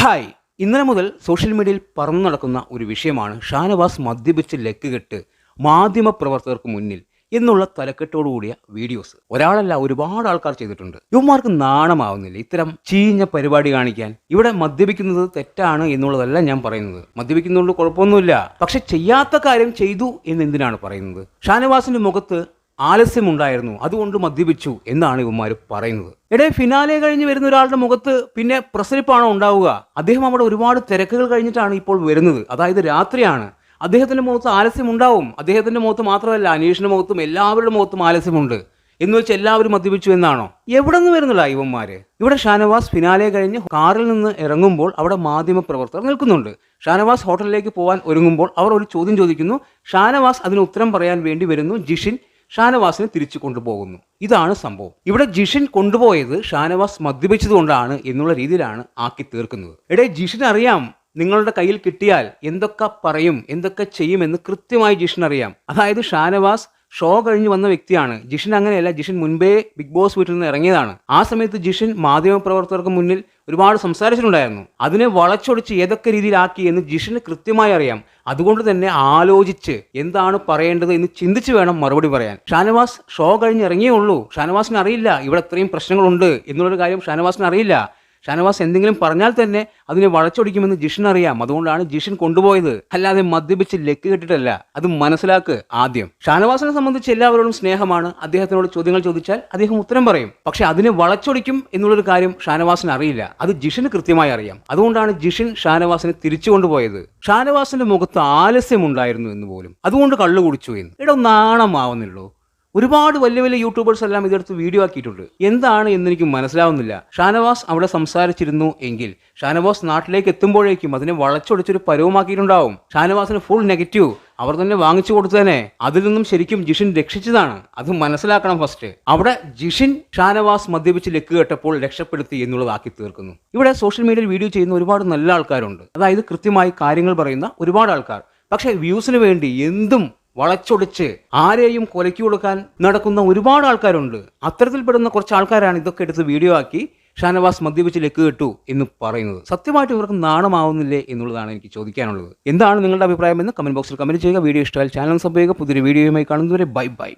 Hi, ഇന്നലെ മുതൽ social മീഡിയയിൽ പറന്നു നടക്കുന്ന ഒരു വിഷയമാണ് ഷാനവാസ് മദ്യപിച്ച് ലക്കുകെട്ട് മാധ്യമപ്രവർത്തകർക്ക് മുന്നിൽ എന്നുള്ള തലക്കെട്ടോടുകൂടിയ വീഡിയോസ്. ഒരാളല്ല, ഒരുപാട് ആൾക്കാർ ചെയ്തിട്ടുണ്ട്. യുവമാർക്ക് നാണമാവുന്നില്ല ഇത്തരം ചീഞ്ഞ പരിപാടി കാണിക്കാൻ? ഇവിടെ മദ്യപിക്കുന്നത് തെറ്റാണ് എന്നുള്ളതല്ല ഞാൻ പറയുന്നത്. മദ്യപിക്കുന്നതുകൊണ്ട് കുഴപ്പമൊന്നുമില്ല. പക്ഷെ ചെയ്യാത്ത കാര്യം ചെയ്തു എന്നെന്തിനാണ് പറയുന്നത്? ഷാനവാസിന്റെ മുഖത്ത് ആലസ്യമുണ്ടായിരുന്നു, അതുകൊണ്ട് മദ്യപിച്ചു എന്നാണ് ഇവന്മാർ പറയുന്നത്. ഫിനാലെ കഴിഞ്ഞ് വരുന്ന ഒരാളുടെ മുഖത്ത് പിന്നെ പ്രസരിപ്പാണോ ഉണ്ടാവുക? അദ്ദേഹം അവിടെ ഒരുപാട് തിരക്കുകൾ കഴിഞ്ഞിട്ടാണ് ഇപ്പോൾ വരുന്നത്, അതായത് രാത്രിയാണ്. അദ്ദേഹത്തിന്റെ മുഖത്ത് ആലസ്യമുണ്ടാവും. അദ്ദേഹത്തിന്റെ മുഖത്ത് മാത്രമല്ല, അനീഷിന്റെ മുഖത്തും എല്ലാവരുടെ മുഖത്തും ആലസ്യമുണ്ട്. എന്ന് വെച്ച് എല്ലാവരും മദ്യപിച്ചു എന്നാണോ? എവിടെ നിന്ന് വരുന്നില്ല ഇവന്മാര്? ഇവിടെ ഷാനവാസ് ഫിനാലെ കഴിഞ്ഞ് കാറിൽ നിന്ന് ഇറങ്ങുമ്പോൾ അവിടെ മാധ്യമപ്രവർത്തകർ നിൽക്കുന്നുണ്ട്. ഷാനവാസ് ഹോട്ടലിലേക്ക് പോകാൻ ഒരുങ്ങുമ്പോൾ അവർ ഒരു ചോദ്യം ചോദിക്കുന്നു. ഷാനവാസ് അതിന് ഉത്തരം പറയാൻ വേണ്ടി വരുന്നു. ജിഷിൻ ഷാനവാസിനെ തിരിച്ചു കൊണ്ടുപോകുന്നു. ഇതാണ് സംഭവം. ഇവിടെ ജിഷിൻ കൊണ്ടുപോയത് ഷാനവാസ് മദ്യപിച്ചതുകൊണ്ടാണ് എന്നുള്ള രീതിയിലാണ് ആക്കി തീർക്കുന്നത്. ജിഷിൻ അറിയാം, നിങ്ങളുടെ കയ്യിൽ കിട്ടിയാൽ എന്തൊക്കെ പറയും, എന്തൊക്കെ ചെയ്യുമെന്ന് കൃത്യമായി ജിഷിൻ അറിയാം. അതായത് ഷാനവാസ് ഷോ കഴിഞ്ഞ് വന്ന വ്യക്തിയാണ്. ജിഷിൻ അങ്ങനെയല്ല. ജിഷിൻ മുൻപേ ബിഗ് ബോസ് വീട്ടിൽ നിന്ന് ഇറങ്ങിയതാണ്. ആ സമയത്ത് ജിഷിൻ മാധ്യമപ്രവർത്തകർക്ക് മുന്നിൽ ഒരുപാട് സംസാരിച്ചിട്ടുണ്ടായിരുന്നു. അതിനെ വളച്ചൊടിച്ച് ഏതൊക്കെ രീതിയിലാക്കി എന്ന് ജിഷിന് കൃത്യമായി അറിയാം. അതുകൊണ്ട് തന്നെ ആലോചിച്ച് എന്താണ് പറയേണ്ടത് എന്ന് ചിന്തിച്ച് വേണം മറുപടി പറയാൻ. ഷാനവാസ് ഷോ കഴിഞ്ഞ് ഇറങ്ങിയേ ഉള്ളൂ. ഷാനവാസിന് അറിയില്ല ഇവിടെ ഇത്രയും പ്രശ്നങ്ങളുണ്ട് എന്നുള്ളൊരു കാര്യം ഷാനവാസിന് അറിയില്ല. ഷാനവാസ് എന്തെങ്കിലും പറഞ്ഞാൽ തന്നെ അതിനെ വളച്ചൊടിക്കുമെന്ന് ജിഷിൻ അറിയാം. അതുകൊണ്ടാണ് ജിഷിൻ കൊണ്ടുപോയത്, അല്ലാതെ മദ്യപിച്ച് ലക്ക് കെട്ടിട്ടല്ല. അത് മനസ്സിലാക്ക് ആദ്യം. ഷാനവാസിനെ സംബന്ധിച്ച് എല്ലാവരോടും സ്നേഹമാണ്. അദ്ദേഹത്തിനോട് ചോദ്യങ്ങൾ ചോദിച്ചാൽ അദ്ദേഹം ഉത്തരം പറയും. പക്ഷെ അതിനെ വളച്ചൊടിക്കും എന്നുള്ളൊരു കാര്യം ഷാനവാസിന് അറിയില്ല. അത് ജിഷിന് കൃത്യമായി അറിയാം. അതുകൊണ്ടാണ് ജിഷിൻ ഷാനവാസിനെ തിരിച്ചു കൊണ്ടുപോയത്. ഷാനവാസിന്റെ മുഖത്ത് ആലസ്യമുണ്ടായിരുന്നു എന്ന് പോലും, അതുകൊണ്ട് കള്ളു കുടിച്ചു എന്ന്. നാണമാവുന്നുള്ളൂ. ഒരുപാട് വലിയ വലിയ യൂട്യൂബേഴ്സ് എല്ലാം ഇതെടുത്ത് വീഡിയോ ആക്കിയിട്ടുണ്ട്. എന്താണ് എന്നെനിക്ക് മനസ്സിലാവുന്നില്ല. ഷാനവാസ് അവിടെ സംസാരിച്ചിരുന്നു എങ്കിൽ ഷാനവാസ് നാട്ടിലേക്ക് എത്തുമ്പോഴേക്കും അതിനെ വളച്ചൊടിച്ചൊരു പരവുമാക്കിയിട്ടുണ്ടാവും. ഷാനവാസിന് ഫുൾ നെഗറ്റീവ് അവർ തന്നെ വാങ്ങിച്ചു കൊടുത്തതന്നെ. അതിൽ നിന്നും ശരിക്കും ജിഷിൻ രക്ഷിച്ചതാണ്. അത് മനസ്സിലാക്കണം ഫസ്റ്റ്. അവിടെ ജിഷിൻ ഷാനവാസ് മദ്യപിച്ച് ലക്ക് കേട്ടപ്പോൾ രക്ഷപ്പെടുത്തി എന്നുള്ളതാക്കി തീർക്കുന്നു. ഇവിടെ സോഷ്യൽ മീഡിയയിൽ വീഡിയോ ചെയ്യുന്ന ഒരുപാട് നല്ല ആൾക്കാരുണ്ട്. അതായത് കൃത്യമായി കാര്യങ്ങൾ പറയുന്ന ഒരുപാട് ആൾക്കാർ. പക്ഷേ വ്യൂസിന് വേണ്ടി എന്തും വളച്ചൊടിച്ച് ആരെയും കൊലയ്ക്ക് കൊടുക്കാൻ നടക്കുന്ന ഒരുപാട് ആൾക്കാരുണ്ട്. അത്തരത്തിൽപ്പെടുന്ന കുറച്ച് ആൾക്കാരാണ് ഇതൊക്കെ എടുത്ത് വീഡിയോ ആക്കി ഷാനവാസ് മദ്യപിച്ച് ലക്ക് കിട്ടു എന്ന് പറയുന്നത്. സത്യമായിട്ട് ഇവർക്ക് നാണമാവുന്നില്ലേ എന്നുള്ളതാണ് എനിക്ക് ചോദിക്കാനുള്ളത്. എന്താണ് നിങ്ങളുടെ അഭിപ്രായം എന്ന് കമന്റ് ബോക്സിൽ കമന്റ് ചെയ്യുക. വീഡിയോ ഇഷ്ടമായാൽ ചാനൽ സബ്സ്ക്രൈബ് ചെയ്യുക. പുതിയൊരു വീഡിയോയുമായി കാണുന്നതുവരെ ബൈ ബൈ.